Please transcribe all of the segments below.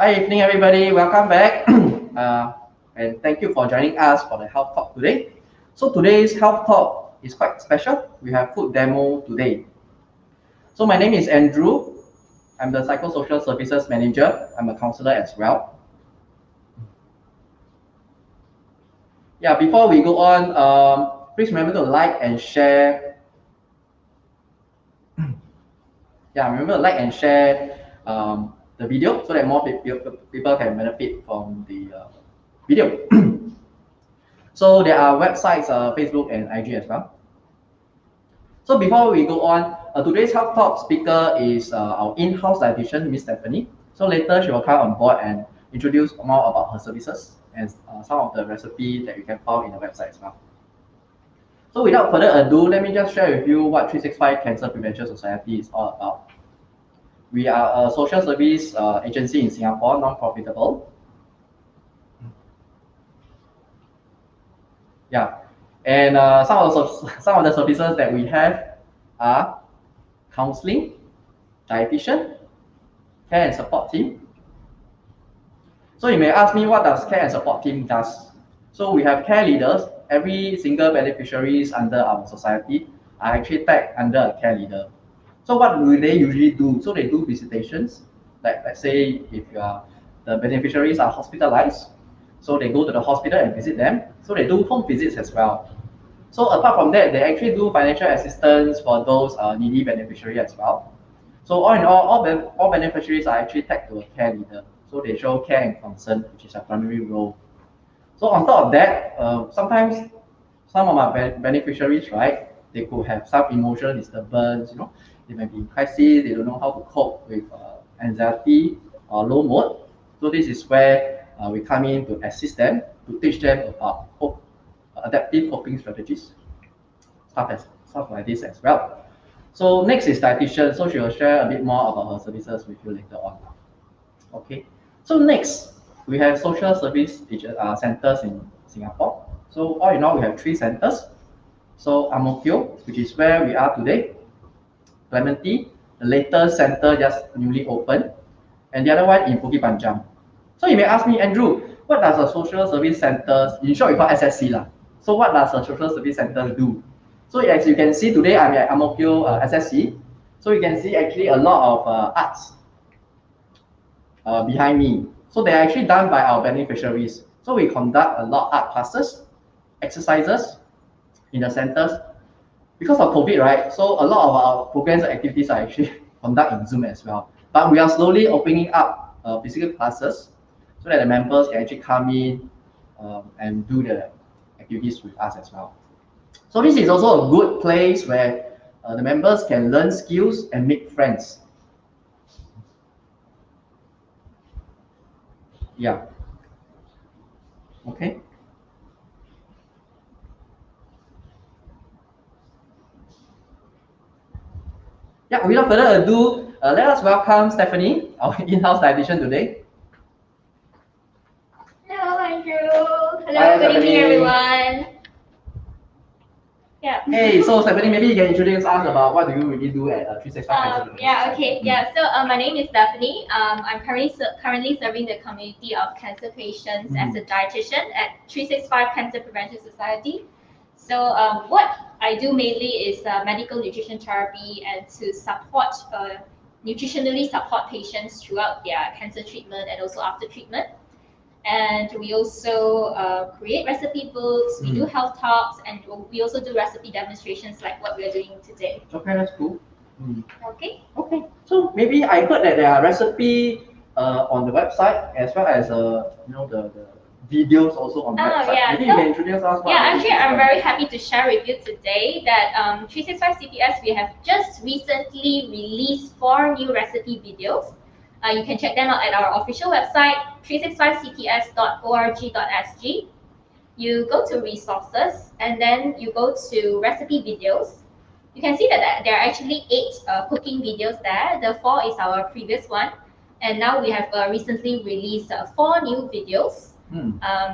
Hi, evening everybody. Welcome back. And thank you for joining us for the health talk today. So today's health talk is quite special. We have food demo today. So my name is Andrew. I'm the Psychosocial Services Manager. I'm a counselor as well. Yeah, before we go on, please remember to like and share. Yeah, remember to like and share the video so that more people can benefit from the video. So there are websites, Facebook and IG as well. So before we go on, today's health talk speaker is our in-house dietitian, Miss Stephanie. So later she will come on board and introduce more about her services and some of the recipe that you can find in the website as well. So without further ado, let me just share with you what 365 Cancer Prevention Society is all about. We are a social service agency in Singapore, non-profitable. Yeah, and some of the services that we have are counseling, dietitian, care and support team. So you may ask me, what does care and support team does? So we have care leaders. Every single beneficiaries under our society are actually tagged under a care leader. So what do they usually do? So they do visitations. Like let's say if the beneficiaries are hospitalized, so they go to the hospital and visit them. So they do home visits as well. So apart from that, they actually do financial assistance for those needy beneficiaries as well. So all in all beneficiaries are actually tagged to a care leader. So they show care and concern, which is a primary role. So on top of that, sometimes some of our beneficiaries, right, they could have some emotional disturbance, they may be in crisis, they don't know how to cope with anxiety or low mood. So this is where we come in to assist them, to teach them about adaptive coping strategies, stuff like this as well. So next is dietitian. So she will share a bit more about her services with you later on. Okay. So next, we have social service centers in Singapore. So all in all, we have 3 centers. So Ang Mo Kio, which is where we are today. Clementi, the latest center just newly opened. And the other one in Bukit Panjang. So you may ask me, Andrew, what does a social service center, in short we call SSC lah. So what does a social service center do? So as you can see today, I'm at Ang Mo Kio SSC. So you can see actually a lot of arts behind me. So they're actually done by our beneficiaries. So we conduct a lot of art classes, exercises in the centers. Because of COVID, right? So a lot of our programs and activities are actually conducted in Zoom as well. But we are slowly opening up physical classes so that the members can actually come in and do the activities with us as well. So this is also a good place where the members can learn skills and make friends. Yeah. Okay. Yeah, without further ado, let us welcome Stephanie, our in-house dietitian today. Hello, Andrew. Hello, good evening, everyone. Yeah. Hey, so Stephanie, maybe you can introduce us about what do you really do at 365 Yeah, okay. Yeah, so my name is Stephanie. I'm currently serving the community of cancer patients as a dietitian at 365 Cancer Prevention Society. So what I do mainly is medical nutrition therapy and to support, nutritionally support patients throughout their cancer treatment and also after treatment. And we also create recipe books, we do health talks, and we also do recipe demonstrations like what we're doing today. Okay, that's cool. Okay. Okay, so maybe I heard that there are recipe on the website as well as the videos also on the website. Yeah. Maybe you can introduce us. Actually, I'm very happy to share with you today that 365 CPS, we have just recently released 4 new recipe videos. You can check them out at our official website, 365cps.org.sg. You go to resources and then you go to recipe videos. You can see that there are actually 8 cooking videos there. The 4 is our previous one. And now we have recently released 4 new videos.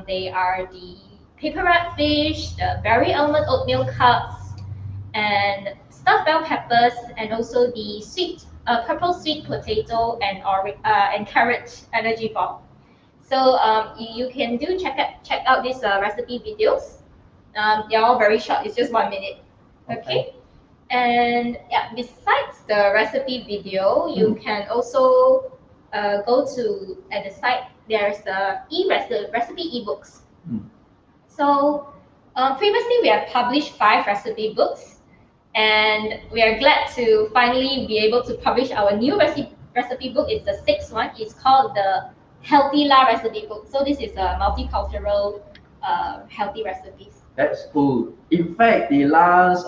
They are the paper wrap fish, the berry almond oatmeal cups, and stuffed bell peppers, and also the sweet purple sweet potato and carrot energy ball. So you can check out these recipe videos. They're all very short. It's just 1 minute. Okay. And yeah, besides the recipe video, you can also go to at the site. There's recipe ebooks. So previously we have published 5 recipe books, and we are glad to finally be able to publish our new recipe book. It's the 6th one. It's called the Healthy La recipe book. So this is a multicultural healthy recipes. That's cool. In fact, the last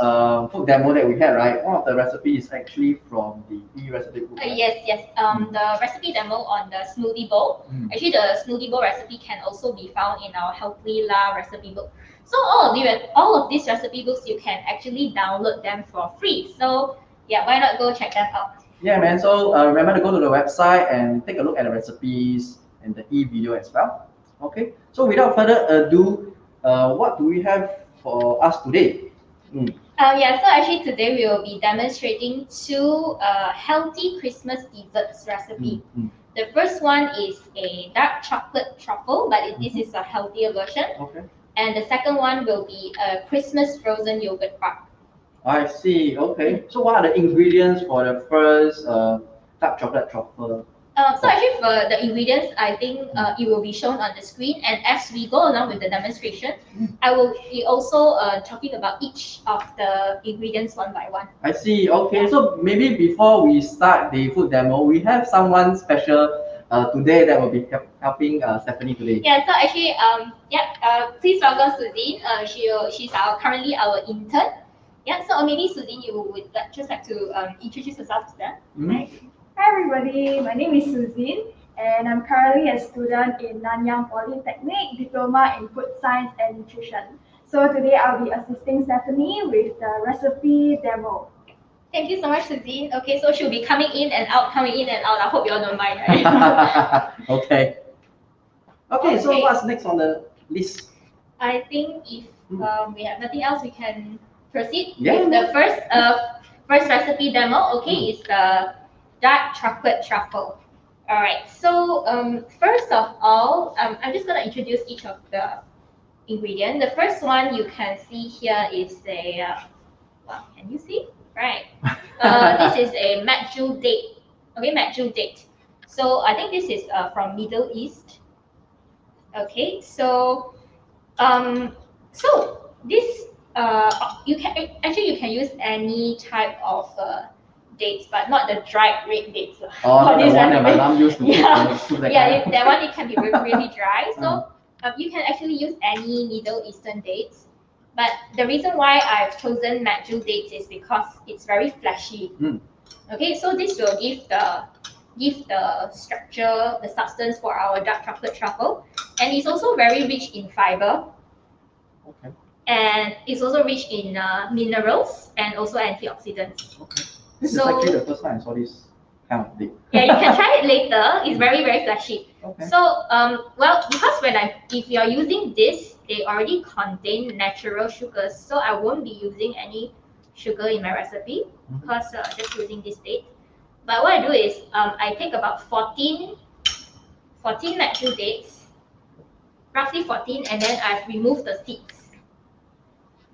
food demo that we had, right, one of the recipes is actually from the e-recipe book. Right? Yes. The recipe demo on the smoothie bowl. Actually, the smoothie bowl recipe can also be found in our Healthy La recipe book. So all of these recipe books, you can actually download them for free. So yeah, why not go check them out? Yeah, man. So remember to go to the website and take a look at the recipes and the e-video as well. Okay. So without further ado, what do we have for us today? Yeah, so actually today we will be demonstrating 2 healthy Christmas desserts recipe. The first one is a dark chocolate truffle, but this is a healthier version. Okay. And the second one will be a Christmas frozen yogurt bar. I see. Okay. So what are the ingredients for the first dark chocolate truffle? So actually for the ingredients, I think it will be shown on the screen. And as we go along with the demonstration, I will be also talking about each of the ingredients one by one. I see. Okay. So maybe before we start the food demo, we have someone special today that will be helping Stephanie today. Yeah. So actually, please welcome Suzine. She's currently our intern. Yeah. So maybe Suzine, you would just like to introduce yourself to them. Hi everybody, my name is Suzine and I'm currently a student in Nanyang Polytechnic, Diploma in Food Science and Nutrition. So today I'll be assisting Stephanie with the recipe demo. Thank you so much, Suzine. Okay, so she'll be coming in and out. I hope you all don't mind, right? Okay. Okay, so what's next on the list? I think if we have nothing else, we can proceed with the first recipe demo. Okay, it's the dark chocolate truffle. All right. So first of all, I'm just gonna introduce each of the ingredients. The first one you can see here is a can you see? Right. This is a matju date. Okay, matju date. So I think this is from Middle East. Okay. So this you can use any type of dates, but not the dried red dates. Oh, the one that my mom used to cook that one, it can be really dry. So you can actually use any Middle Eastern dates. But the reason why I've chosen matju dates is because it's very fleshy. Okay, so this will give the structure, the substance for our dark chocolate truffle, and it's also very rich in fiber. Okay. And it's also rich in minerals and also antioxidants. Okay. This is actually the first time I saw this kind of date. Yeah, you can try it later. It's very, very fleshy. Okay. So, because if you're using this, they already contain natural sugars. So I won't be using any sugar in my recipe because just using this date. But what I do is I take about 14 matju dates, roughly 14, and then I've removed the seeds.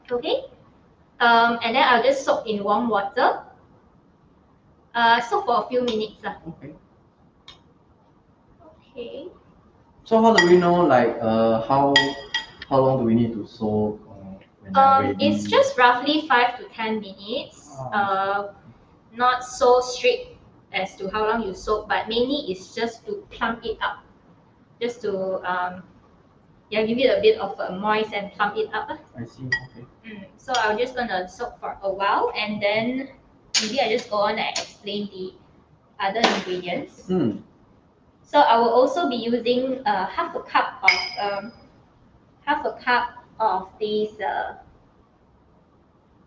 Okay. And then I'll just soak in warm water. Soak for a few minutes. Okay. Okay. So how do we know how long do we need to soak? It's just roughly 5 to 10 minutes. Not so strict as to how long you soak, but mainly it's just to plump it up, just to give it a bit of a moist and plump it up. I see. Okay. So I'm just gonna soak for a while, and then maybe I just go on and explain the other ingredients. So I will also be using half a cup of these.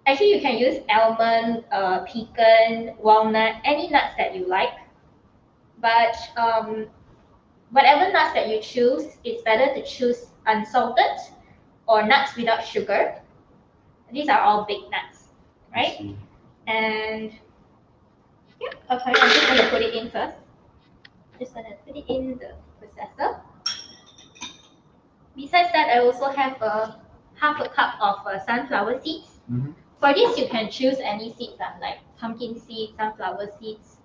Actually, you can use almond, pecan, walnut, any nuts that you like. But whatever nuts that you choose, it's better to choose unsalted or nuts without sugar. These are all big nuts, right? And Yeah, okay, I'm just gonna put it in first. Just gonna put it in the processor. Besides that, I also have a half a cup of sunflower seeds. Mm-hmm. For this, you can choose any seeds, like pumpkin seeds, sunflower seeds,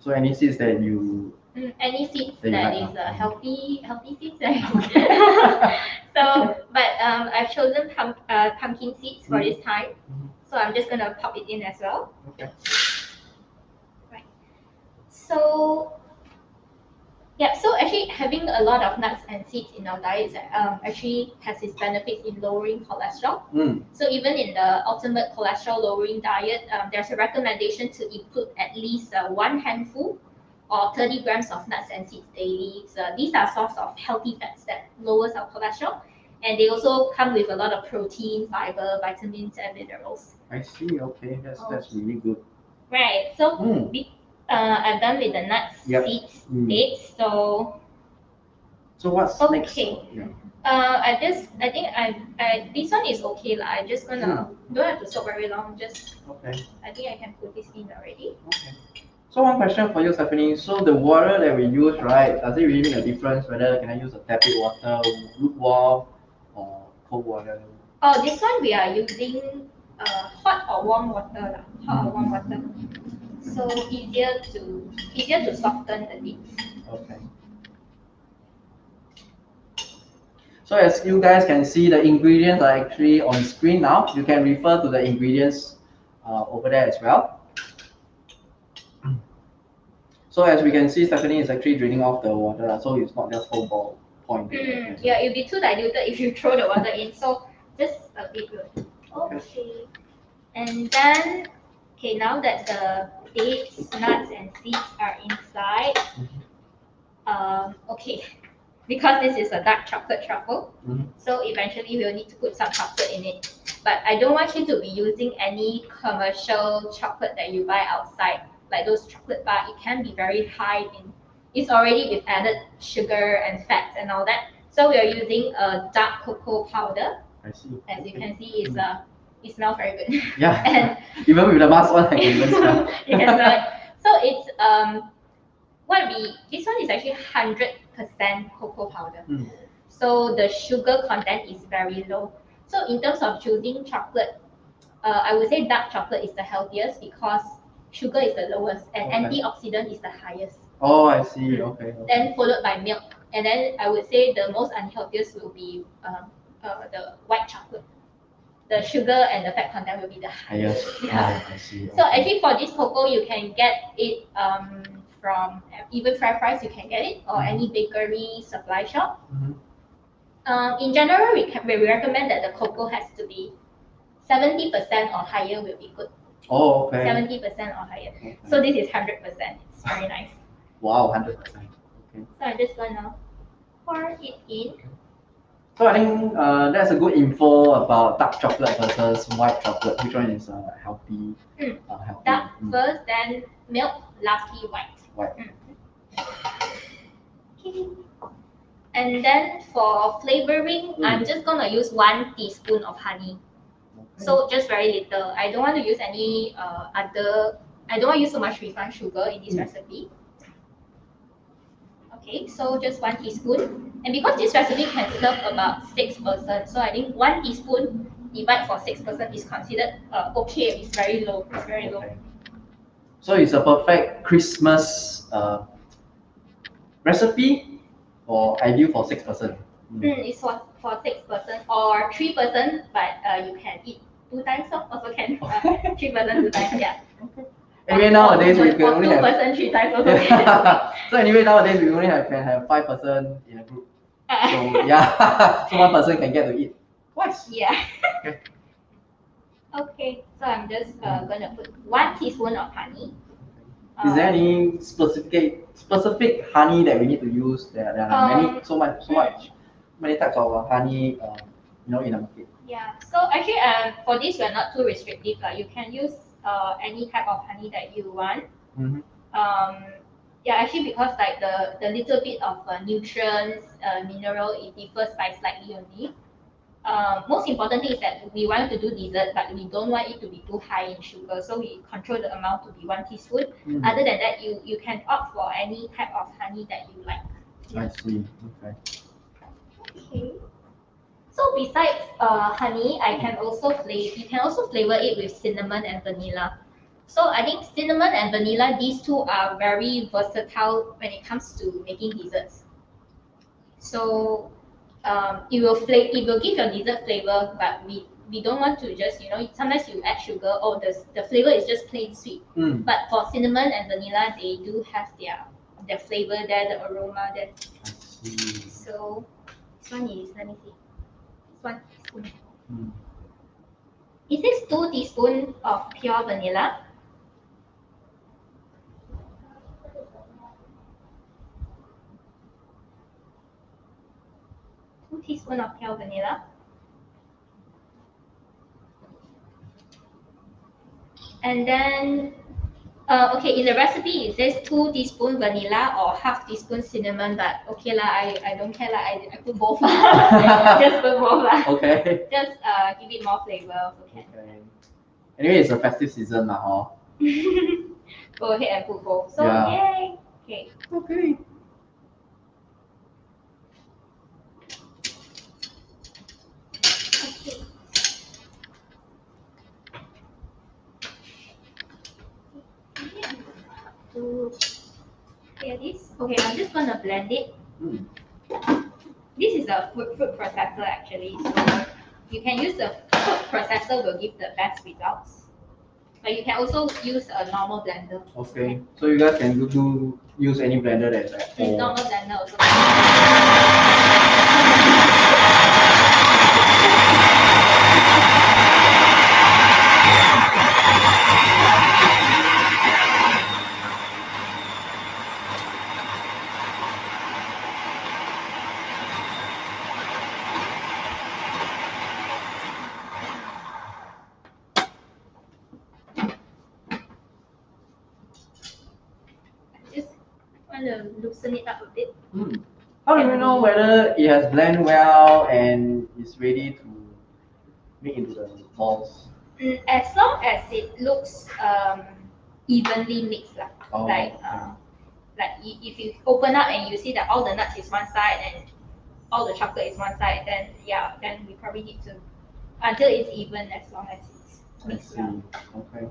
So any seeds that you any seeds That you that like, is huh? healthy seeds. So, but I've chosen pumpkin seeds for this time. Mhm. So I'm just gonna pop it in as well. Okay. Right. So yeah, so actually having a lot of nuts and seeds in our diets actually has its benefits in lowering cholesterol. Mm. So even in the ultimate cholesterol lowering diet, there's a recommendation to include at least one handful or 30 grams of nuts and seeds daily. So these are source of healthy fats that lowers our cholesterol, and they also come with a lot of protein, fiber, vitamins, and minerals. I see. Okay, that's really good. Right. So Mm. I'm done with the nuts, Yep. seeds, Mm. dates. So what's next? Okay. Yeah. I think this one is okay lah. I just gonna don't have to soak very long. Just Okay. I think I can put this in already. Okay. So one question for you, Stephanie. So the water that we use, right? Does it really make a difference whether can I use a tepid water, lukewarm, or cold water? Oh, this one we are using hot or warm water lah. Hot or warm water. So easier to soften the leaves. Okay. So as you guys can see, the ingredients are actually on screen now. You can refer to the ingredients over there as well. So as we can see, Stephanie is actually draining off the water, so it's not just whole ball point. Yeah, it'll be too diluted if you throw the water in. So just a bit good. Okay. And then, okay, now that the dates, nuts, and seeds are inside, okay, because this is a dark chocolate truffle, so eventually we'll need to put some chocolate in it. But I don't want you to be using any commercial chocolate that you buy outside, like those chocolate bar. It can be very high in, it's already with added sugar and fats and all that. So we are using a dark cocoa powder. I see. As you can see, it smells very good. Yeah. And even with the mask on, I can even smell. you can smell it. So it's this one is actually 100% cocoa powder. So the sugar content is very low. So in terms of choosing chocolate, I would say dark chocolate is the healthiest because sugar is the lowest and antioxidant is the highest. Oh, I see. Okay. Then followed by milk, and then I would say the most unhealthiest will be the white chocolate. The sugar and the fat content will be the highest. Yeah. I see. So actually for this cocoa, you can get it from even FairPrice, you can get it, or any bakery supply shop. In general, we recommend that the cocoa has to be 70% or higher will be good. Oh, okay. 70% or higher. Okay. So this is 100%. It's very nice. Wow, 100%. Okay. So I'm just gonna pour it in. So I think that's a good info about dark chocolate versus white chocolate. Which one is healthy? Healthy. Dark first, then milk, lastly white. White. Okay. And then for flavoring, I'm just gonna use 1 teaspoon of honey. So just very little. I don't want to use any I don't want to use so much refined sugar in this recipe. Okay, so just 1 teaspoon. And because this recipe can serve about 6 persons, so I think 1 teaspoon divided for 6 persons is considered okay. It's very low. It's very low. So it's a perfect Christmas recipe or ideal for 6 persons. It's for 6 persons or 3 persons, but you can eat 2 times, so also can 3 persons 2 times. Yeah. Anyway, nowadays we can only have 2 persons 3 times also. So anyway, nowadays we only can have 5 persons in a group. So yeah, so 1 person can get to eat twice. Yeah. Okay, so I'm just gonna put 1 teaspoon of honey. Is there any specific honey that we need to use? There are many types of honey, in the market. Yeah. So actually, for this we're not too restrictive. You can use any type of honey that you want. Yeah, actually because like the little bit of nutrients, mineral, it differs by slightly only. most important thing is that we want to do dessert, but we don't want it to be too high in sugar. So we control the amount to be 1 teaspoon. Other than that, you can opt for any type of honey that you like. I see. Okay. Okay. So besides honey, you can also flavor it with cinnamon and vanilla. So I think cinnamon and vanilla, these two are very versatile when it comes to making desserts. So it will give your dessert flavor, but we don't want to just sometimes you add sugar. Oh, the flavor is just plain sweet. But for cinnamon and vanilla, they do have their flavor there, the aroma there. I see. So this one is, let me see. This one teaspoon. Is this 2 teaspoons of pure vanilla? Two teaspoons of pure vanilla. And then, okay, in the recipe it says 2 teaspoons vanilla or half teaspoon cinnamon, but okay lah, I don't care lah, I put both. Just put both lah. Okay. Just give it more flavor. Okay. Anyway, it's a festive season now, huh? Go ahead and put both. So Yeah. yay. Okay. Okay. To clear this. Okay, I'm just gonna blend it. Mm. This is a fruit processor actually, so you can use the fruit processor, will give the best results. But you can also use a normal blender. Okay, so you guys can use any blender that's at This home. normal blender also. Just want to loosen it up a bit. How do you know whether it has blended well and is ready to make into the balls? As long as it looks evenly mixed lah. Oh, Like okay. if you open up and you see that all the nuts is one side and all the chocolate is one side, then yeah, then we probably need to until it's even, as long as it's I mixed see. well. Okay.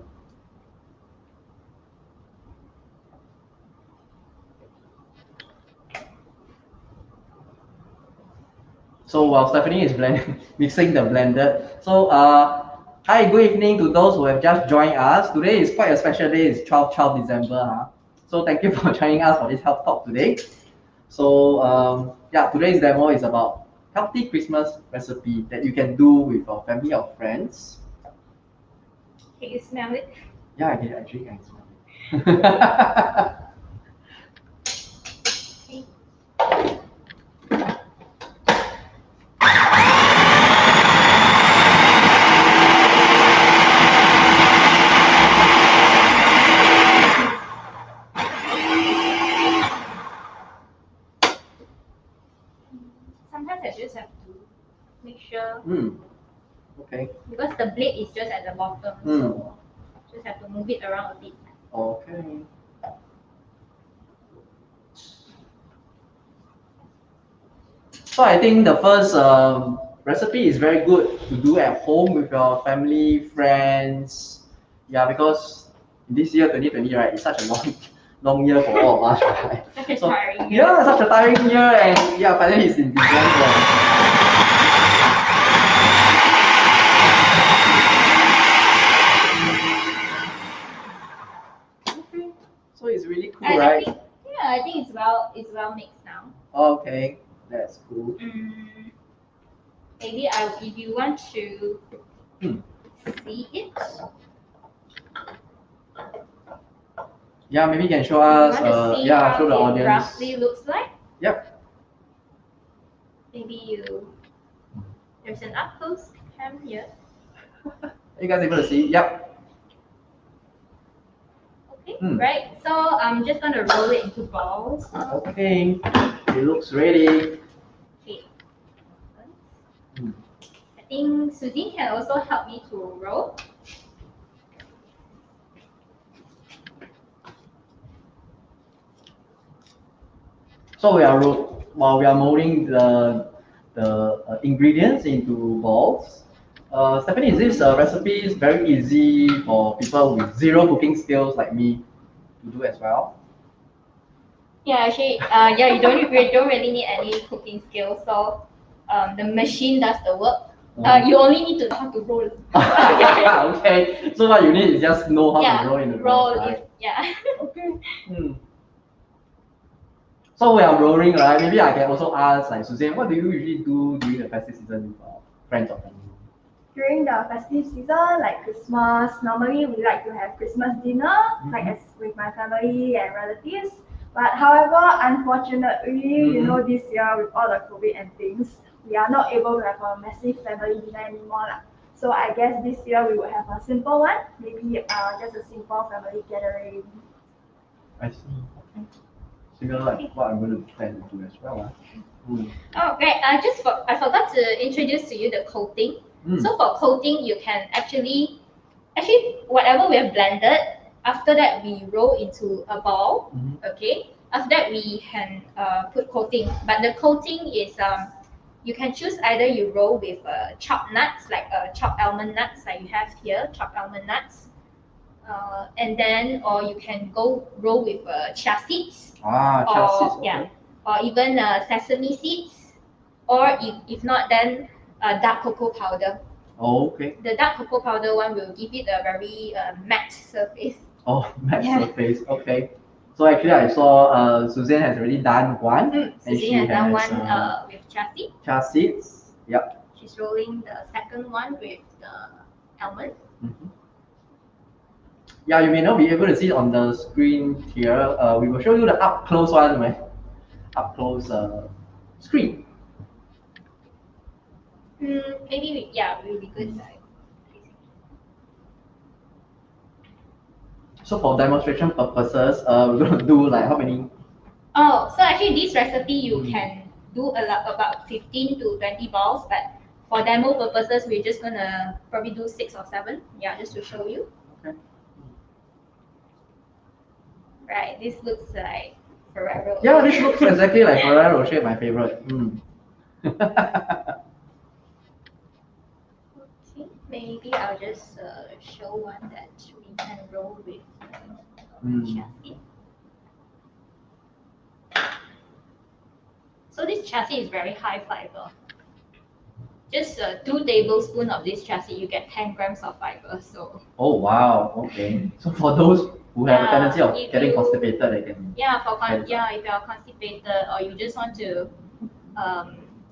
So while Stephanie is mixing the blender, so hi, good evening to those who have just joined us. Today is quite a special day. It's 12 December. So thank you for joining us for this health talk today. So yeah, today's demo is about healthy Christmas recipe that you can do with your family or friends. Can you smell it? Yeah, I can actually can smell it. Sometimes I just have to make sure Okay. because the blade is just at the bottom, so just have to move it around a bit. Okay. So I think the first recipe is very good to do at home with your family, friends. Yeah, because this year 2020, right, it's such a long year for all of us, right? Such a So, tiring year. yeah, such a tiring year, and yeah, finally it's in December. Okay, so it's really cool, right? I think it's well mixed now. Okay, that's cool. Maybe if you want to see it. Yeah, maybe you can show You us. want to see Yeah, how show the it audience. roughly looks like? Yep. Maybe there's an up close cam here. Are you guys able to see? Yep. Okay, right. So I'm just gonna roll it into balls. Okay, it looks ready. Okay. think Suzy can also help me to roll. So while we are molding the ingredients into balls. Stephanie, is this recipe is very easy for people with zero cooking skills like me to do as well? Yeah, actually, you don't really need any cooking skills. So, the machine does the work. You only need to know how to roll. Okay, so what you need is just know how Yeah, to roll in the roll balls, right? is yeah. Okay. Hmm. So when I'm rolling, right, maybe I can also ask like Suzanne, what do you usually do during the festive season with friends or family? During the festive season, like Christmas, normally we like to have Christmas dinner, like as with my family and relatives. But however, unfortunately, you know, this year with all the COVID and things, we are not able to have a massive family dinner anymore. Lah. So I guess this year we will have a simple one, maybe just a simple family gathering. I see. Okay. Similar like what I'm going to plan to do as well. Oh, great. I forgot to introduce to you the coating. So for coating, you can actually whatever we have blended, after that we roll into a ball. Okay. After that we can put coating, but the coating is you can choose either you roll with chopped nuts like chopped almond nuts like you have here, chopped almond nuts, and then or you can go roll with chia seeds. Chia seeds. Okay. Yeah, or even sesame seeds, or if not, then dark cocoa powder. Oh, okay. The dark cocoa powder one will give it a very matte surface. Oh, matte surface. Okay. So actually, I saw Suzanne has already done one, and she Suzanne has done has one with chia seed. chia seeds. Yep. She's rolling the second one with the almond. Yeah, you may not be able to see it on the screen here. We will show you the up close one, right? Up close screen. Maybe we'll be good. So for demonstration purposes, we're gonna do like how many? Oh, so actually this recipe you can do about 15 to 20 balls, but for demo purposes, we're just gonna probably do 6 or 7. Yeah, just to show you. Okay. Right, this looks like Ferrero. Yeah, this looks exactly like Ferrero Rocher, my favorite. Okay, maybe I'll just show one that we can roll with chassis. So this chassis is very high fiber. Just 2 tablespoons of this chassis, you get 10 grams of fiber. So. Oh wow. Okay. So for those who have a tendency of getting constipated, they can. If you are constipated or you just want to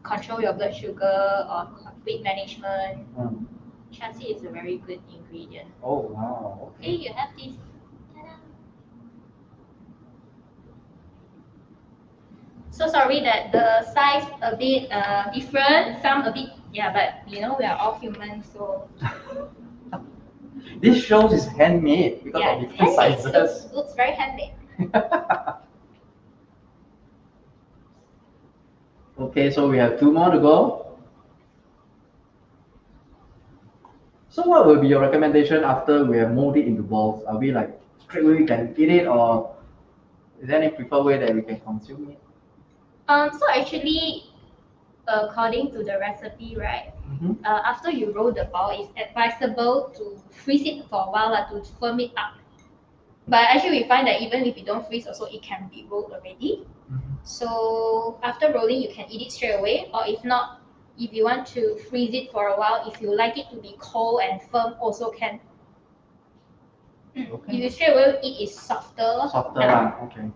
control your blood sugar or weight management, chassis is a very good ingredient. Oh wow. Okay, you have this. So sorry that the size a bit different, some a bit but you know we are all human, so. This shows is handmade because of different sizes. Looks very handmade. Okay, so we have 2 more to go. So what will be your recommendation after we have molded into balls? Are we like straight away we can eat it, or is there any preferred way that we can consume it? So actually, according to the recipe, right? After you roll the ball, it's advisable to freeze it for a while to firm it up. But actually, we find that even if you don't freeze, also it can be rolled already. So after rolling, you can eat it straight away, or if not, if you want to freeze it for a while, if you like it to be cold and firm, also can. Okay. If you straight away eat, it's softer. Okay.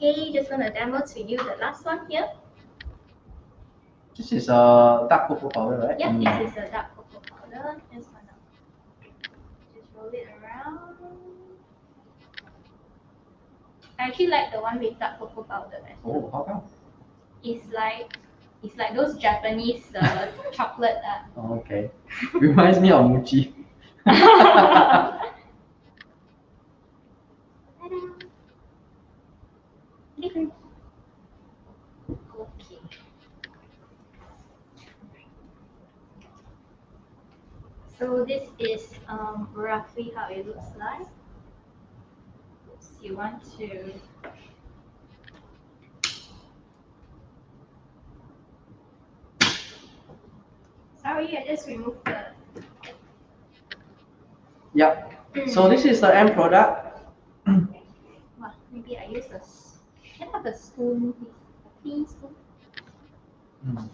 Okay, just gonna demo to you the last one here. This is a dark cocoa powder, right? Yeah, this is a dark cocoa powder. Just roll it around. I actually like the one with dark cocoa powder. Oh, how come? It's like those Japanese chocolate. Oh, okay. Reminds me of mochi. Okay. So this is roughly how it looks like. You want to sorry, I just removed the Yeah. So this is the end product. well, maybe I use a can I have a spoon, please? A clean spoon. Mm.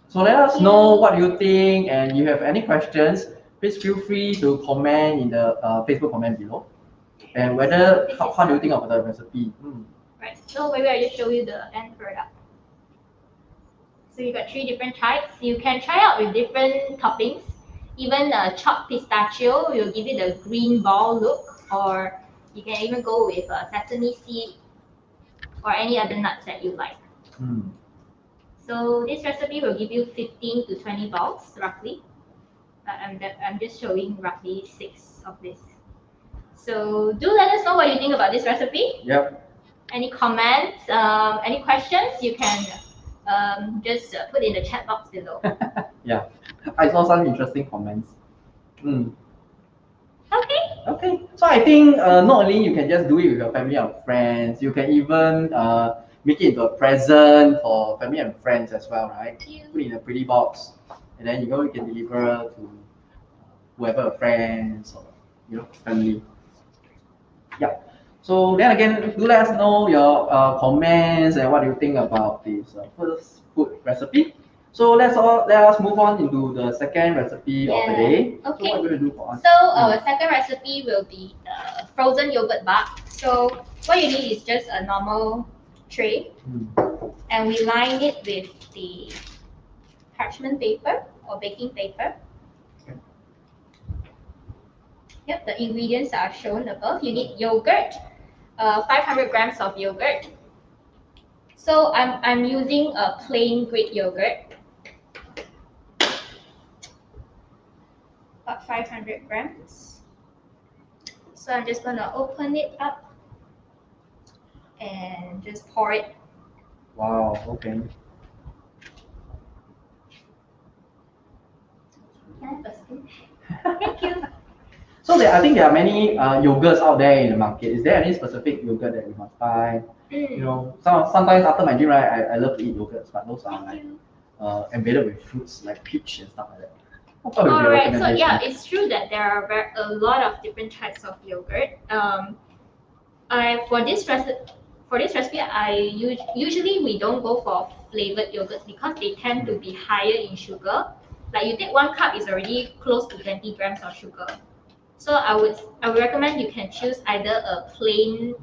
So let us know what you think, and you have any questions, please feel free to comment in the Facebook comment below. And whether how do you think about the recipe? Right. So maybe I just show you the end product. So you got 3 different types. You can try out with different toppings. Even chopped pistachio will give it a green ball look, or you can even go with sesame seed or any other nuts that you like. Mm. So this recipe will give you 15 to 20 balls roughly. I'm just showing roughly 6 of this. So do let us know what you think about this recipe. Yep. Any comments, any questions, you can just put in the chat box below. Yeah, I saw some interesting comments. Okay. Okay, so I think not only you can just do it with your family and friends, you can even make it into a present for family and friends as well, right? Put it in a pretty box, and then you can deliver to whoever friends or family. Yeah. So then again, do let us know your comments and what do you think about this first food recipe. So let us move on into the second recipe of the day. Okay. So what are you going to do for us? So our second recipe will be the frozen yogurt bar. So what you need is just a normal tray, and we line it with the parchment paper or baking paper. Okay. Yep, the ingredients are shown above. You need yogurt, 500 grams of yogurt. So I'm using a plain Greek yogurt, about 500 grams. So I'm just gonna open it up and just pour it. Wow. Okay. Can I have a spoon? Thank you. So I think there are many yogurts out there in the market. Is there any specific yogurt that we must buy? Sometimes after my gym, right, I love to eat yogurts, but those are like embedded with fruits like peach and stuff like that. What would be your Alright, so recommendation? yeah, it's true that there are a lot of different types of yogurt. For this recipe, usually we don't go for flavored yogurts because they tend to be higher in sugar. Like you take 1 cup is already close to 20 grams of sugar. So I would recommend you can choose either a plain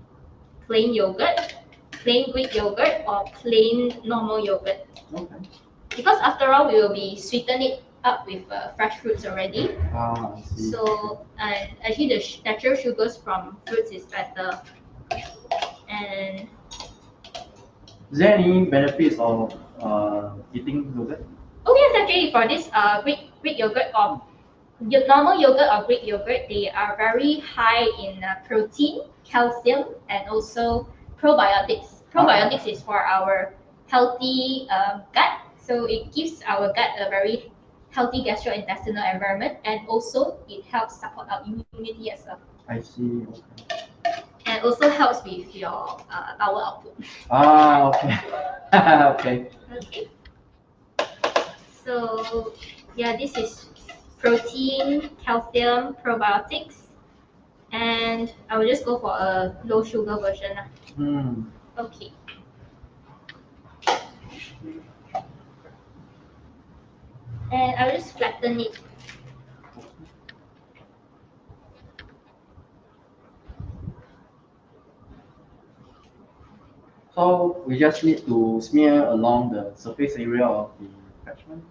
yogurt, plain Greek yogurt, or plain normal yogurt. Okay. Because after all, we will be sweeten it up with fresh fruits already. Ah, I see. So actually the natural sugars from fruits is better. And is there any benefits of eating yogurt? oh yes, actually for this Greek yogurt or normal yogurt or Greek yogurt, they are very high in protein, calcium, and also probiotics. Probiotics is for our healthy gut, so it gives our gut a very healthy gastrointestinal environment, and also it helps support our immunity as well. I see. Okay. And also helps with your bowel output. Ah, okay. Okay. Okay. So yeah, this is protein, calcium, probiotics, and I will just go for a low sugar version. Okay. And I will just flatten it. So we just need to smear along the surface area of the parchment.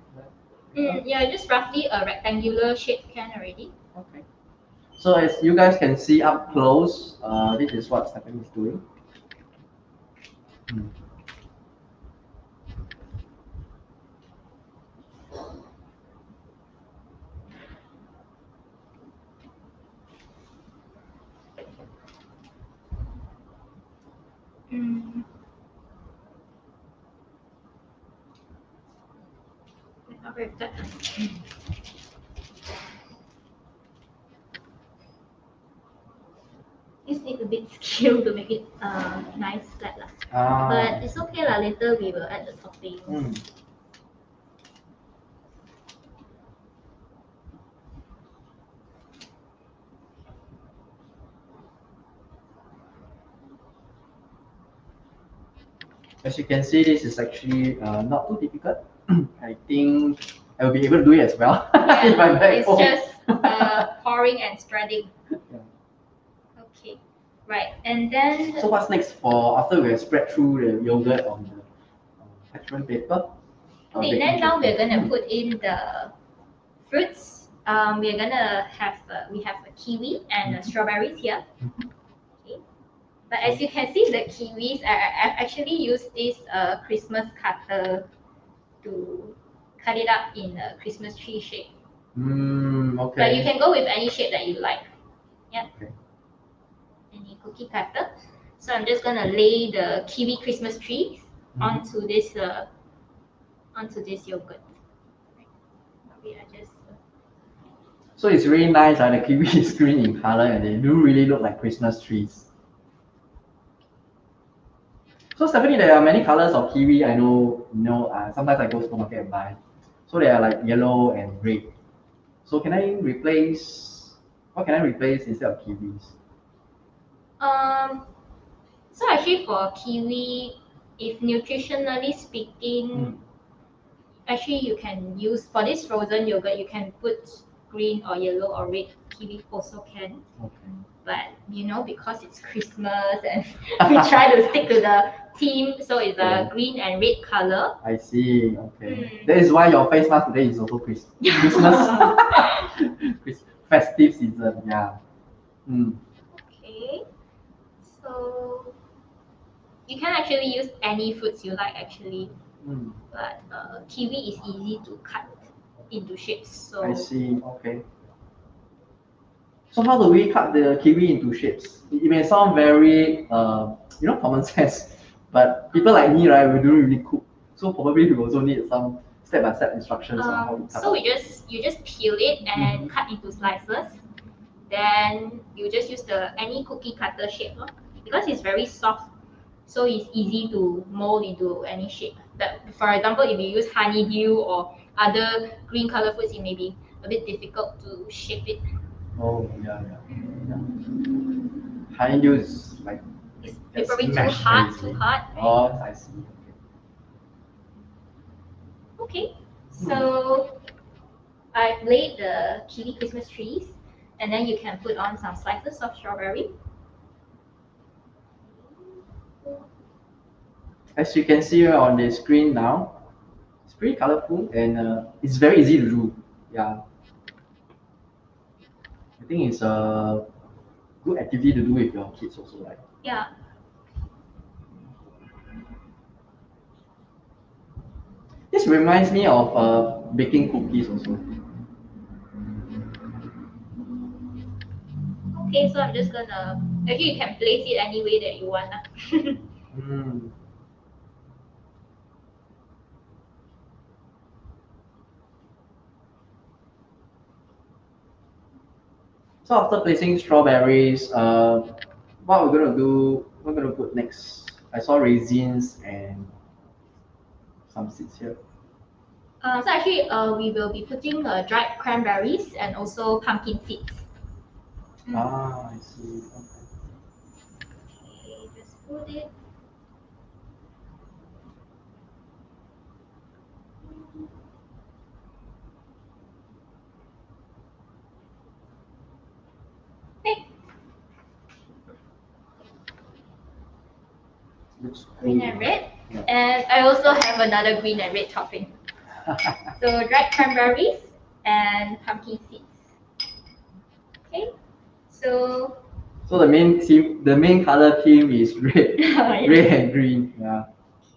Yeah, just roughly a rectangular shape can already. Okay. So as you guys can see up close, this is what Stephanie is doing. very flat. Just need a bit skill to make it nice flat lah. But it's okay lah. Later we will add the topping. As you can see, this is actually not too difficult. I think I will be able to do it as well if I'm back It's home. just pouring and spreading. Yeah. Okay, right, and then So what's next for after we have spread through the yogurt on the parchment paper? okay, then now we're gonna put in the fruits. We're gonna have we have a kiwi and strawberries here. Okay, but as you can see, the kiwis I've actually used this Christmas cutter to cut it up in a Christmas tree shape. Okay. But you can go with any shape that you like. Yeah. Okay. Any cookie cutter. So I'm just gonna lay the kiwi Christmas tree onto this yogurt. We are just So it's really nice. The kiwi is green in color, and they do really look like Christmas trees. So Stephanie, there are many colors of kiwi. I know. Sometimes I go to supermarket and buy. So they are like yellow and red. So can I replace? What can I replace instead of kiwis? So actually for kiwi, if nutritionally speaking, actually you can use for this frozen yogurt. You can put green or yellow or red. Kiwi also can. Okay. But because it's Christmas and we try to stick to the theme, so it's a green and red color. I see. Okay. That is why your face mask today is also Christmas, festive season. Yeah. Okay. So you can actually use any fruits you like actually, but kiwi is easy to cut into shapes. So I see. Okay. So how do we cut the kiwi into shapes? It may sound very, common sense, but people like me, right, we don't really cook. So probably we also need some step-by-step instructions on how to cut. So you just peel it and cut into slices. Then you just use any cookie cutter shape, because it's very soft. So it's easy to mold into any shape. But for example, if you use honeydew or other green color foods, it may be a bit difficult to shape it. Oh, yeah. Honeydew is like it's probably too hard. Right? Oh, I see. Okay. So I've laid the kiwi Christmas trees, and then you can put on some slices of strawberry. As you can see on the screen now, it's pretty colorful and it's very easy to do. Yeah. I think it's a good activity to do with your kids also, right? Yeah. This reminds me of baking cookies also. Okay, so I'm just gonna. Actually, you can place it any way that you want. So after placing strawberries, what we're gonna do? We're gonna put next. I saw raisins and some seeds here. So actually, we will be putting dried cranberries and also pumpkin seeds. I see. Okay, just put it. Okay. Looks Green and red. Yeah. And I also have another green and red topping. So dried cranberries and pumpkin seeds. Okay. So the main color theme is red, red and green. Yeah.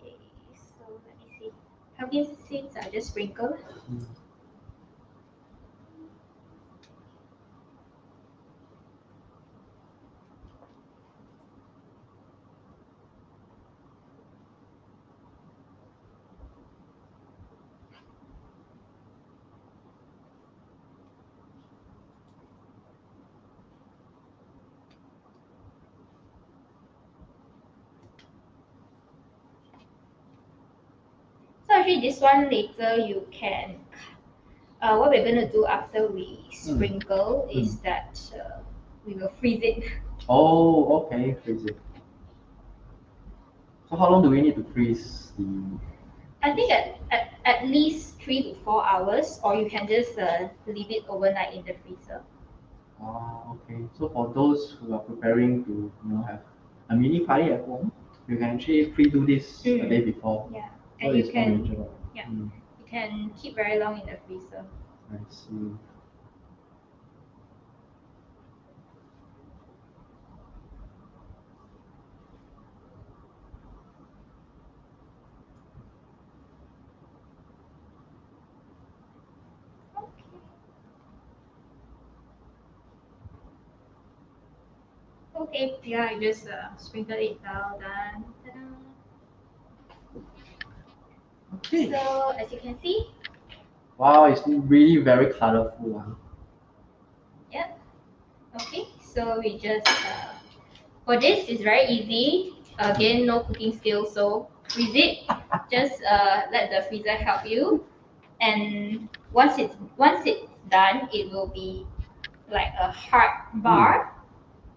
Okay. So let me see. Pumpkin seeds are just sprinkled. actually this one later you can, what we're going to do after we sprinkle is that we will freeze it. Oh, okay, freeze it. So how long do we need to freeze the? I think at least 3 to 4 hours, or you can just leave it overnight in the freezer. Okay. So for those who are preparing to, have a mini party at home, you can actually pre-do this a day before. Yeah, So and you it's can manageable. you can keep very long in the freezer. I see. Okay, yeah, I just sprinkle it down. Done. Ta-da. Okay. So as you can see, Wow, it's really very colorful. yeah. Okay, so we just for this is very easy. Again, no cooking skills, so freeze it. Just let the freezer help you, and once it's done, it will be like a hard bar,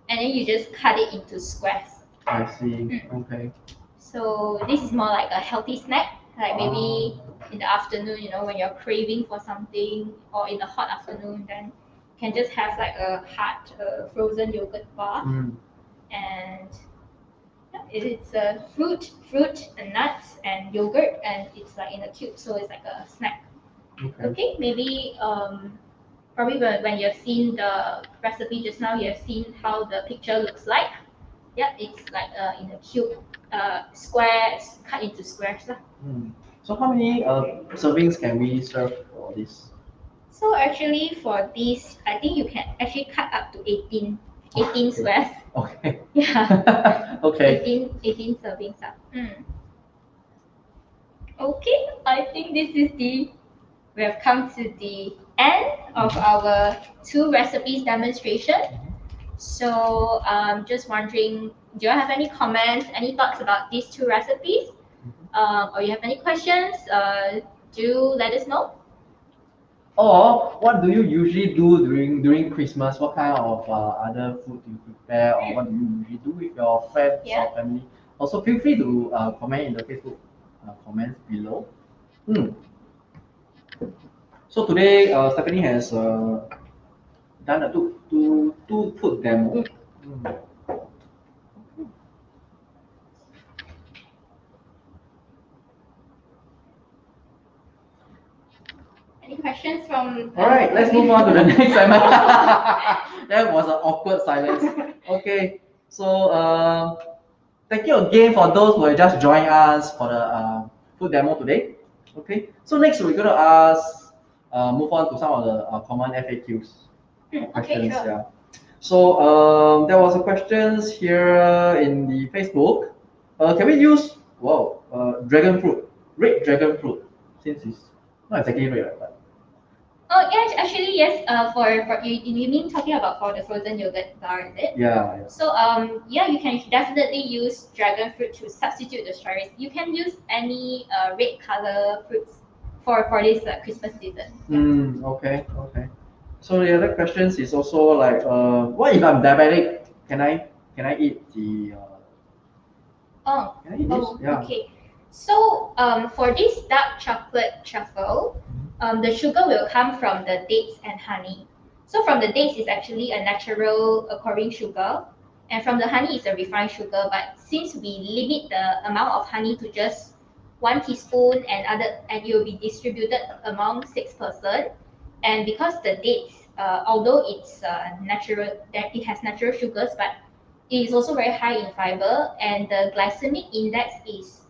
and then you just cut it into squares. I see. Okay. So this is more like a healthy snack, like maybe in the afternoon, when you're craving for something, or in the hot afternoon, then you can just have like a hot frozen yogurt bar, and it's fruit and nuts and yogurt, and it's like in a cube, so it's like a snack. Okay, maybe probably when you've seen the recipe just now, you have seen how the picture looks like. Yeah, it's like in a cube, squares cut into squares lah. So how many servings can we serve for this? So actually for this, I think you can actually cut up to 18 squares. Okay. Yeah. Okay. 18 servings up. Okay, I think we have come to the end of our 2 recipes demonstration. So just wondering, do you have any comments, any thoughts about these 2 recipes? Or you have any questions? Do let us know. Or what do you usually do during Christmas? What kind of other food do you prepare, or what do you usually do with your friends or family? Also, feel free to comment in the Facebook comments below. So today, Stephanie has done a two food demo. Any questions from? All right, let's move on to the next segment. That was an awkward silence. Okay, so thank you again for those who are just joining us for the food demo today. Okay, so next we're going to move on to some of the common FAQs questions. Okay, sure. Yeah. So there was a questions here in the Facebook. Can we use dragon fruit, red dragon fruit, since it's not exactly red, but Oh yes, actually yes. For you mean talking about for the frozen yogurt bar, is it? yeah. So yeah, you can definitely use dragon fruit to substitute the strawberries. You can use any red color fruits for this Christmas season. Okay. So the other questions is also like, what if I'm diabetic? Can I eat the? Can I eat this? Yeah. Okay. So for this dark chocolate truffle, the sugar will come from the dates and honey. So from the dates is actually a natural occurring sugar, and from the honey is a refined sugar. But since we limit the amount of honey to just 1 teaspoon, and it will be distributed among 6 person, and because the dates, although it's natural, that it has natural sugars, but it is also very high in fiber, and the glycemic index is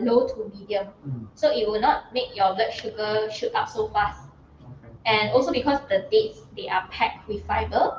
low to medium. So it will not make your blood sugar shoot up so fast. And also because the dates, they are packed with fiber.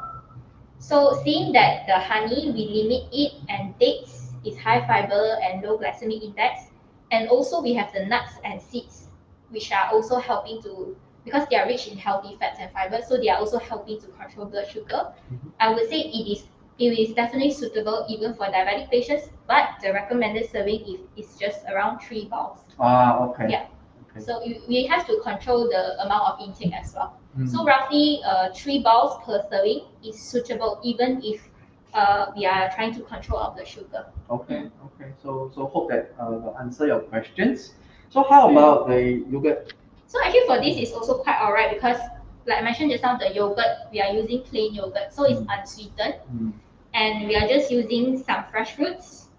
So seeing that the honey, we limit it, and dates is high fiber and low glycemic index. And also we have the nuts and seeds, which are also helping to, because they are rich in healthy fats and fiber, so they are also helping to control blood sugar. I would say it is definitely suitable even for diabetic patients, but the recommended serving is just around 3 bowls. Okay. Yeah. Okay. So we have to control the amount of intake as well. Mm. So roughly 3 bowls per serving is suitable even if we are trying to control of the sugar. Okay, okay. So hope that will answer your questions. So how about the yogurt? So actually for this is also quite alright because like I mentioned just now, the yogurt, we are using plain yogurt, so it's unsweetened. Mm. And we are just using some fresh fruits,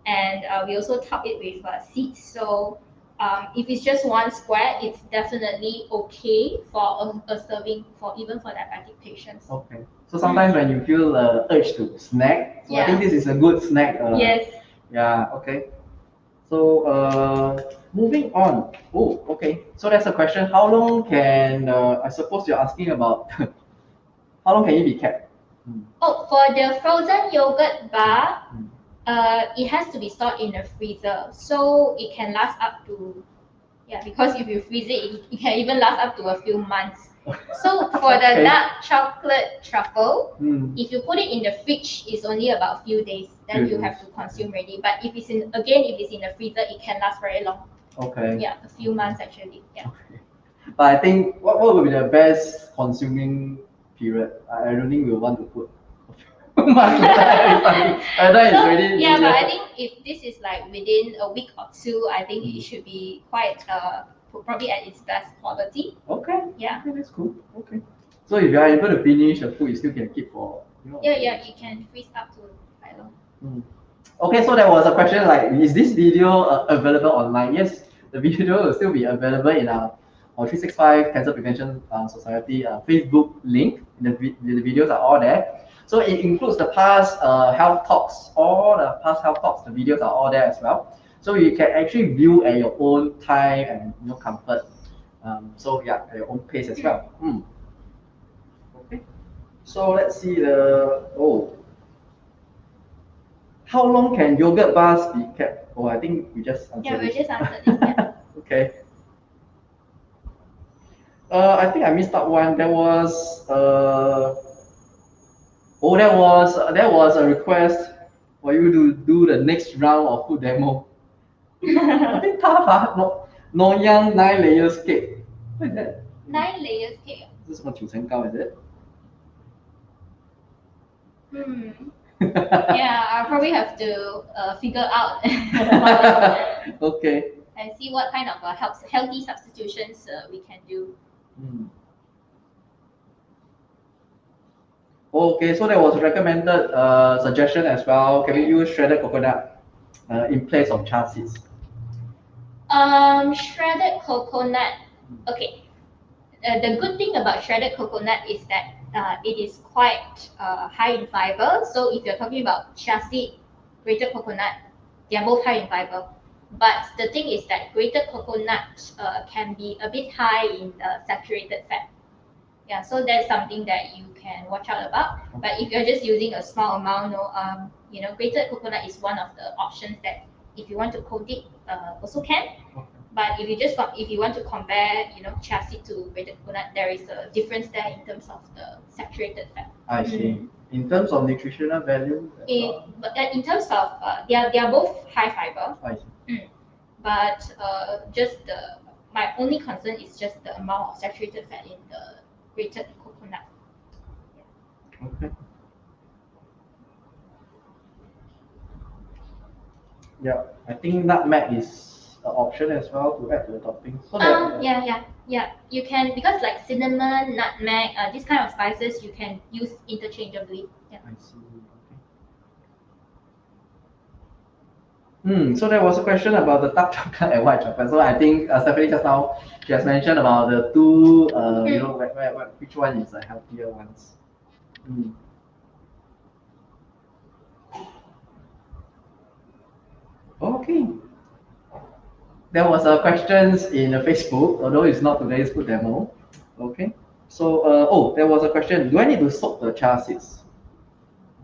and we also top it with seeds. So if it's just one square, it's definitely okay for a serving for even for diabetic patients. Okay. So sometimes when you feel urge to snack, so I think Yeah. this is a good snack. Yes. Yeah. Okay. So moving on. Oh, okay. So that's a question. How long can I suppose you're asking about how long can it be kept? Mm. Oh, for the frozen yogurt bar, Mm. it has to be stored in a freezer, so it can last up to because if you freeze it can even last up to a few months. So for the Okay. dark chocolate truffle, Mm. if you put it in the fridge, it's only about a few days. Then Few you have days. to consume ready. But if it's in the freezer, it can last very long. Okay. Yeah, a few months actually. Yeah. Okay. But I think what would be the best consuming period? I don't think we'll want to put much time. It's So, already but I think if this is like within a week or two, I think it should be quite probably at its best quality. Okay. Yeah. Okay, that's cool. Okay. So if you are able to finish the food, you still can keep for Yeah, you can freeze up to quite long. Mm. Okay, so there was a question like, is this video available online? Yes, the video will still be available in our 365 Cancer Prevention Society Facebook link. The videos are all there. So it includes the past health talks, all the past health talks, the videos are all there as well. So you can actually view at your own time and comfort. So yeah, at your own pace as well. Okay. So let's see how long can yogurt bars be kept? Oh, I think we just answered Yeah, we it. just answered it. Yeah. Okay. I think I missed out one. There was there was a request for you to do the next round of food demo. I think tough, no, Nonyang 9 layers cake. What is that? 9 layers cake. 这是什么9层糕 is it? Yeah, I'll probably have to figure out Okay. and see what kind of healthy substitutions we can do. Okay, so there was recommended suggestion as well. Can we use shredded coconut in place of chia seeds? Shredded coconut. Okay. The good thing about shredded coconut is that it is quite high in fiber. So if you're talking about chia seed, grated coconut, they are both high in fiber. But the thing is that grated coconut can be a bit high in saturated fat. Yeah, so that's something that you can watch out about. But if you're just using a small amount, grated coconut is one of the options that if you want to coat it, also can. But if you want to compare, chia seed to grated coconut, there is a difference there in terms of the saturated fat. I see. In terms of nutritional value? In terms of, they are both high fiber. I see. But my only concern is just the amount of saturated fat in the grated coconut. Okay. Yeah, I think nutmeg is an option as well to add to the topping. So Yeah. You can, because like cinnamon, nutmeg, these kind of spices you can use interchangeably. Yeah. I see. Okay. So there was a question about the dark chocolate and white chocolate. So I think Stephanie just now she has mentioned about the two. Which one is the healthier ones? Okay. There was a questions in the Facebook, although it's not today's food demo. Okay. So there was a question. Do I need to soak the chia seeds?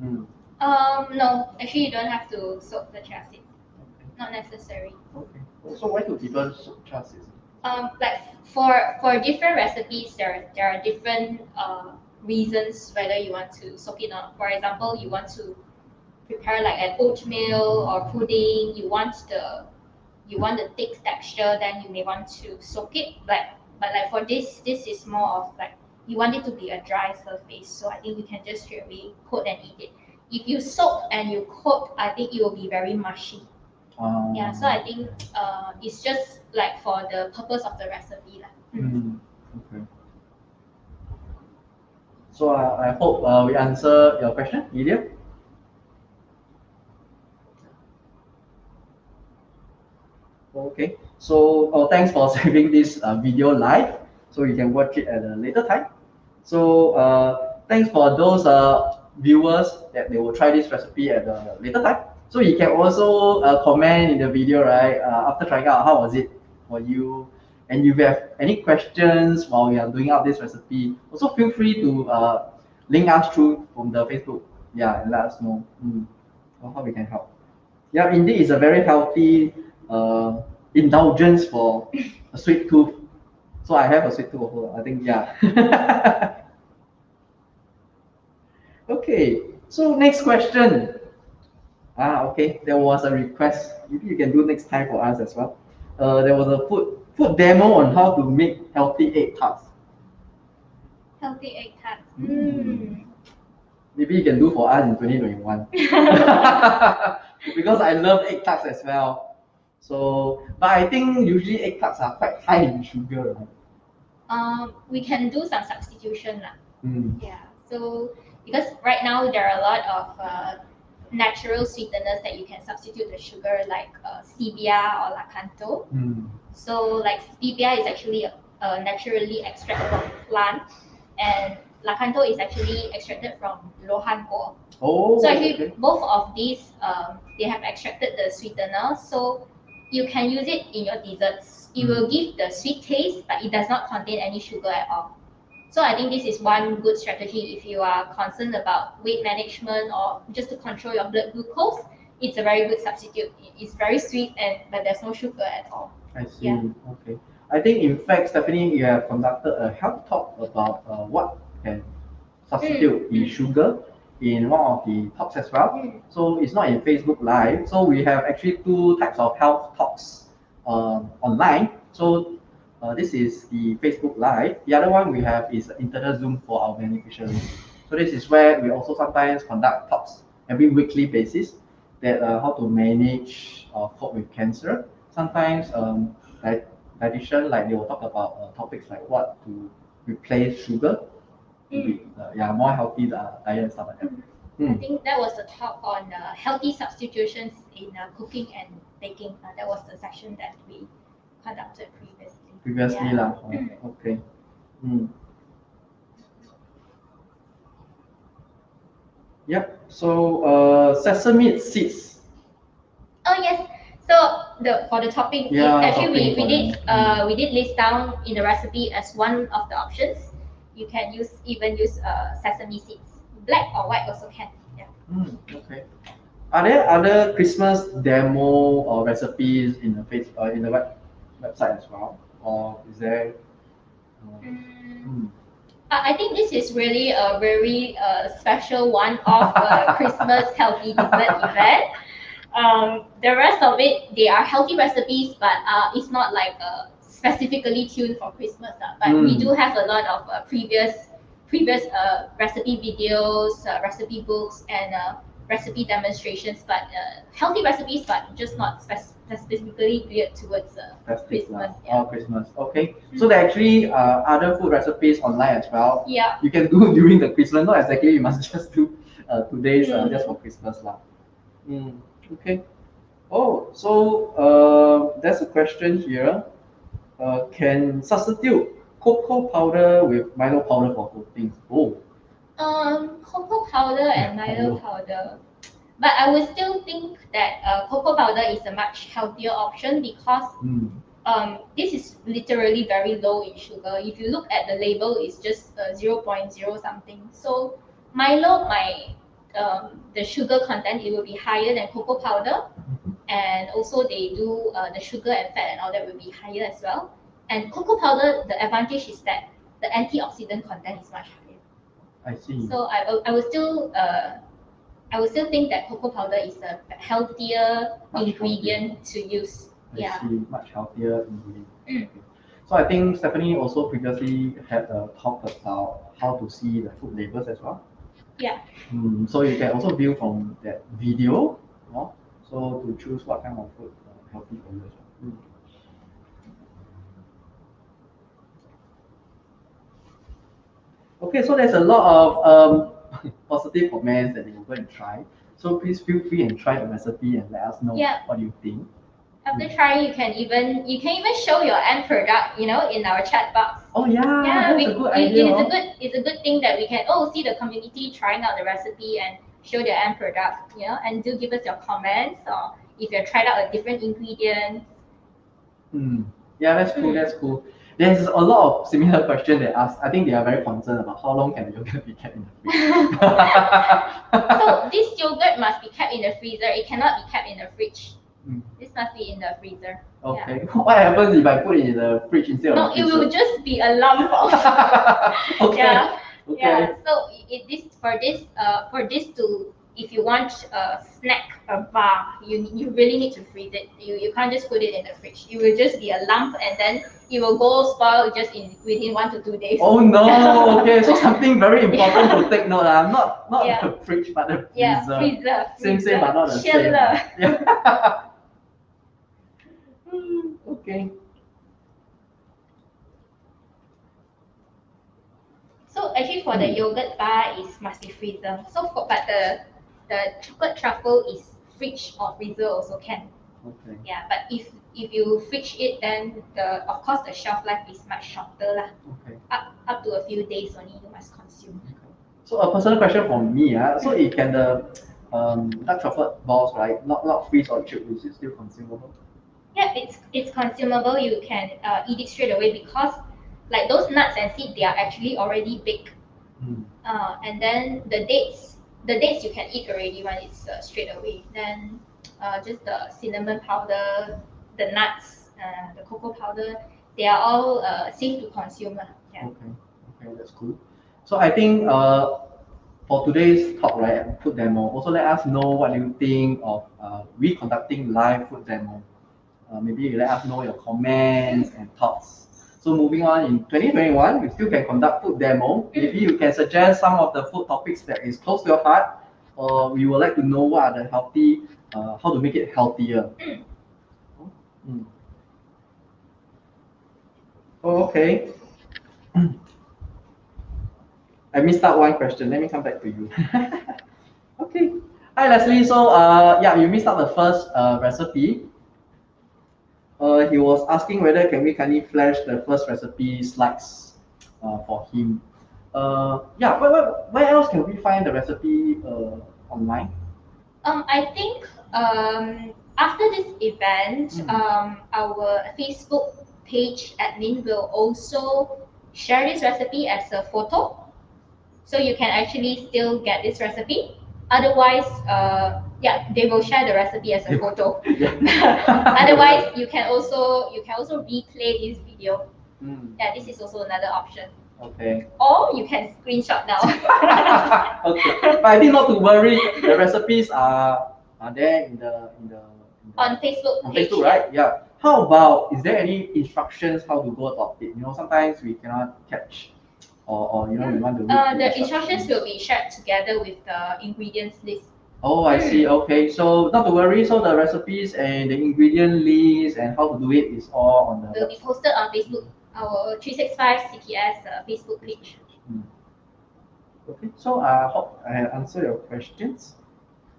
No, actually you don't have to soak the chia seeds. Not necessary. Okay. So why do people soak chia seeds? Like for different recipes, there are different reasons whether you want to soak it or not. For example, you want to prepare like an oatmeal or pudding. You you want the thick texture, then you may want to soak it. But like for this is more of like you want it to be a dry surface. So I think you can just straight away coat and eat it. If you soak and you coat, I think it will be very mushy. Yeah, so I think it's just like for the purpose of the recipe lah. Okay. So I hope we answer your question, Ilya. Okay. So thanks for saving this video live, so you can watch it at a later time. So thanks for those viewers that they will try this recipe at a later time. So you can also comment in the video, right? After trying out, how was it for you? And if you have any questions while we are doing out this recipe, also feel free to link us through from the Facebook. Yeah, and let us know how we can help. Yeah, indeed, it's a very healthy indulgence for a sweet tooth. So I have a sweet tooth also. I think yeah. Okay, so next question. Okay, there was a request. Maybe you can do next time for us as well. There was a food demo on how to make healthy egg tarts. Healthy egg tarts. Maybe you can do for us in 2021. Because I love egg tarts as well. So, but I think usually egg tarts are quite high in sugar, right? We can do some substitution lah. Mm. Yeah. So because right now there are a lot of natural sweeteners that you can substitute the sugar, like stevia or lakanto. So like stevia is actually a naturally extracted from plant, and lakanto is actually extracted from lohanpo. Oh. So actually Okay. both of these they have extracted the sweetener, so you can use it in your desserts. It will give the sweet taste, but it does not contain any sugar at all. So I think this is one good strategy if you are concerned about weight management or just to control your blood glucose. It's a very good substitute. It's very sweet but there's no sugar at all. I see. Yeah. Okay. I think in fact, Stephanie, you have conducted a health talk about what can substitute the sugar in one of the talks as well. So it's not in Facebook Live. So we have actually two types of health talks online. So this is the Facebook Live. The other one we have is internal Zoom for our beneficiaries. So this is where we also sometimes conduct talks every weekly basis that how to manage or cope with cancer. Sometimes like dietitian, like they will talk about topics like what to replace sugar with more healthy diet and stuff like that. I think that was the talk on healthy substitutions in cooking and baking. That was the section that we conducted previously. Previously Yeah. lah. Okay. Yep. So sesame seeds. Oh yes. So for the topping, actually we did list down in the recipe as one of the options. You can even use sesame seeds, black or white also can. Yeah. Okay. Are there other Christmas demo or recipes in the website as well, or is there? I think this is really a very special one-off Christmas healthy dessert event. The rest of it, they are healthy recipes, but it's not like specifically tuned for Christmas. But we do have a lot of previous recipe videos, recipe books, and recipe demonstrations. But healthy recipes, but just not specifically geared towards Christmas. Oh, Christmas. Okay. So there actually other food recipes online as well. Yeah. You can do during the Christmas. Not exactly you must just do today's just for Christmas lah. Okay. Oh, so there's a question here. Can substitute cocoa powder with Milo powder for coating? Oh. Cocoa powder and Milo powder. But I would still think that cocoa powder is a much healthier option because this is literally very low in sugar. If you look at the label, it's just 0.0 something. So Milo, the sugar content, it will be higher than cocoa powder. And also they do the sugar and fat and all that will be higher as well. And cocoa powder, the advantage is that the antioxidant content is much higher. I see. So I would still think that cocoa powder is a healthier ingredient to use. Yeah. see, much healthier ingredient. Mm. Okay. So I think Stephanie also previously had a talk about how to see the food labels as well. Yeah. So you can also view from that video, so to choose what kind of food healthy for you as well. Okay, so there's a lot of positive comments that you're going to try. So please feel free and try the recipe and let us know Yeah. what you think. After trying, you can even show your end product, in our chat box. Oh yeah, Yeah, that's a good idea. it's a good thing that we can see the community trying out the recipe and show their end product, and do give us your comments, or if you tried out a different ingredient. Yeah, that's cool. That's cool. There's a lot of similar questions they ask. I think they are very concerned about how long can the yogurt be kept in the fridge. So this yogurt must be kept in the freezer. It cannot be kept in the fridge. This must be in the freezer. Okay. Yeah. What happens if I put it in the fridge instead No, of the it freezer? will just be a lump of. Okay. Yeah. Okay. Yeah. So for this to, if you want a snack, a bar, you really need to freeze it. You can't just put it in the fridge. It will just be a lump, and then it will go spoil just within 1 to 2 days. Oh no! Okay, so something very important to take note. Not Yeah. the fridge, but the freezer. Yeah, freezer. Same, but not the same. Chiller. Yeah. Okay. So actually, for the yogurt bar, must be freezer. But the chocolate truffle is fridge or freezer also can. Okay. Yeah, but if you fridge it, then of course the shelf life is much shorter lah. Okay. Up to a few days only you must consume. Okay. So a personal question from me, so it can the dark chocolate balls, right? Not freeze or chip, is it still consumable? Yeah, it's consumable. You can eat it straight away, because like those nuts and seeds, they are actually already baked. And then the dates you can eat already when it's straight away. Then just the cinnamon powder, the nuts, the cocoa powder, they are all safe to consume. Yeah. Okay, that's cool. So I think for today's talk, right, food demo, also let us know what you think of we conducting live food demo. Maybe you let us know your comments and thoughts. So moving on, in 2021, we still can conduct food demo. Maybe you can suggest some of the food topics that is close to your heart, or we would like to know what are the healthy, how to make it healthier. Oh, okay. I missed out one question. Let me come back to you. Okay. Hi, Leslie. So, yeah, you missed out the first recipe. He was asking whether can we kindly flash the first recipe slides for him. Yeah, where else can we find the recipe online? I think after this event, our Facebook page admin will also share this recipe as a photo, so you can actually still get this recipe. Otherwise, yeah, they will share the recipe as a photo. Otherwise, you can also replay this video. Yeah, this is also another option. Okay. Or you can screenshot now. Okay, but I think not to worry. The recipes are there in the on Facebook. On Facebook, right? Yeah. How about, is there any instructions how to go about it? Sometimes we cannot catch, or we want to read the instructions will be shared together with the ingredients list. Oh, I see. Okay, so not to worry. So the recipes and the ingredient list and how to do it is all on the. Will be posted on Facebook, our 365 CTS Facebook page. Okay, so I hope I answer your questions.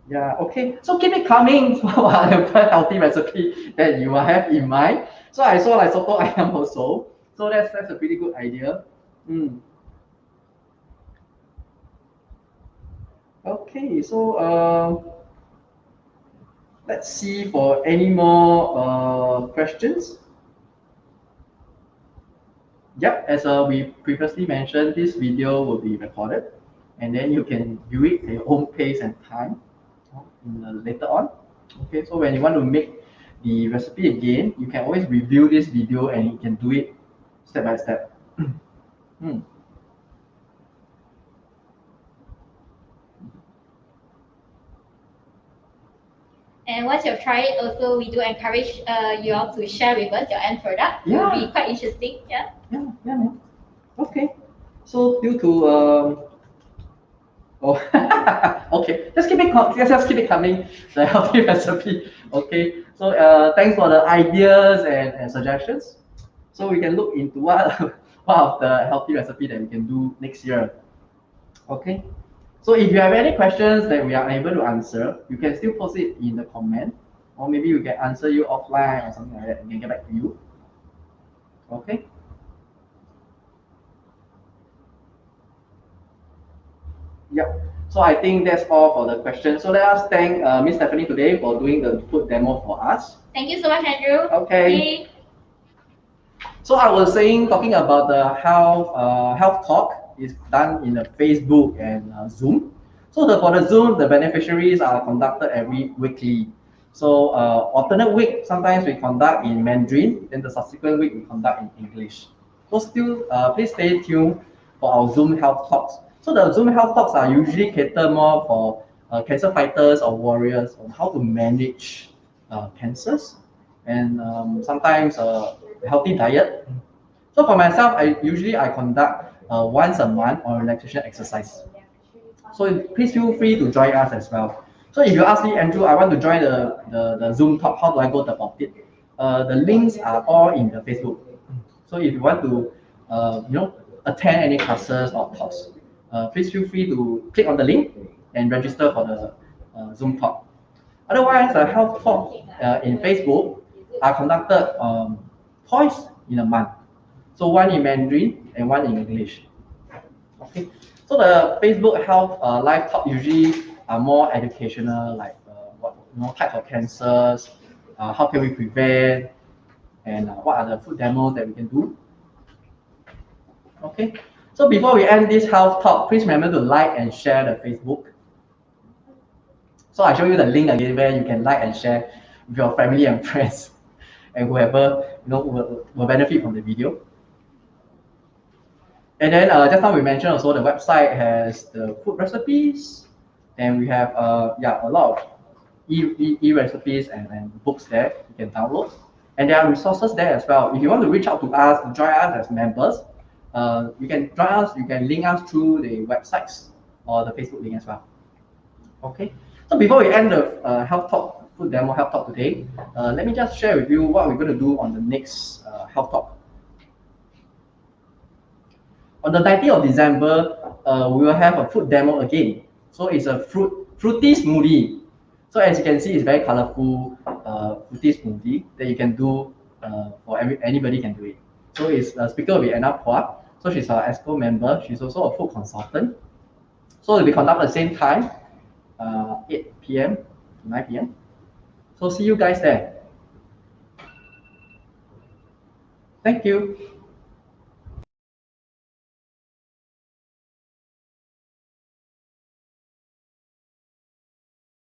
Yeah, okay. So keep it coming for whatever healthy recipe that you have in mind. So I saw like soto ayam also. So that's a pretty good idea. Okay, so let's see for any more questions. Yep, as we previously mentioned, this video will be recorded, and then you can view it at your own pace and time later on. Okay, so when you want to make the recipe again, you can always review this video and you can do it step by step. And once you've tried it, also we do encourage you all to share with us your end product. It will be quite interesting. Yeah. Yeah. Okay. So due to oh, okay. Just keep it coming. The healthy recipe. Okay. So thanks for the ideas and suggestions. So we can look into what what of the healthy recipe that we can do next year. Okay. So if you have any questions that we are unable to answer, you can still post it in the comment, or maybe we can answer you offline or something like that. We can get back to you. Okay. Yep. So I think that's all for the questions. So let us thank Miss Stephanie today for doing the food demo for us. Thank you so much, Andrew. Okay. So I was saying, talking about the health talk is done in the Facebook and Zoom. So for the Zoom, the beneficiaries are conducted every weekly. So alternate week, sometimes we conduct in Mandarin, then the subsequent week we conduct in English. So still, please stay tuned for our Zoom health talks. So the Zoom health talks are usually cater more for cancer fighters or warriors on how to manage cancers, and sometimes healthy diet. So for myself, I conduct once a month on relaxation exercise. So please feel free to join us as well. So if you ask me, Andrew, I want to join the Zoom talk, how do I go about it? The links are all in the Facebook. So if you want to, attend any classes or talks, please feel free to click on the link and register for the Zoom talk. Otherwise, the health talk in Facebook are conducted twice in a month. So one in Mandarin and one in English. Okay. So the Facebook health live talk usually are more educational, like what types of cancers, how can we prevent, and what are the food demos that we can do. Okay. So before we end this health talk, please remember to like and share the Facebook. So I show you the link again where you can like and share with your family and friends and whoever will benefit from the video. And then just now we mentioned also the website has the food recipes, and we have a lot of e-recipes and books there you can download. And there are resources there as well. If you want to reach out to us, join us as members, you can join us, you can link us through the websites or the Facebook link as well. Okay. So before we end the health talk, food demo health talk today, let me just share with you what we're going to do on the next health talk. On the 19th of December, we will have a food demo again. So it's a fruity smoothie. So as you can see, it's very colorful fruity smoothie that you can do for anybody can do it. So its speaker will be Anna Phua. So she's our EXCO member. She's also a food consultant. So it will be conducted at the same time, 8 p.m. to 9 p.m. So see you guys there. Thank you.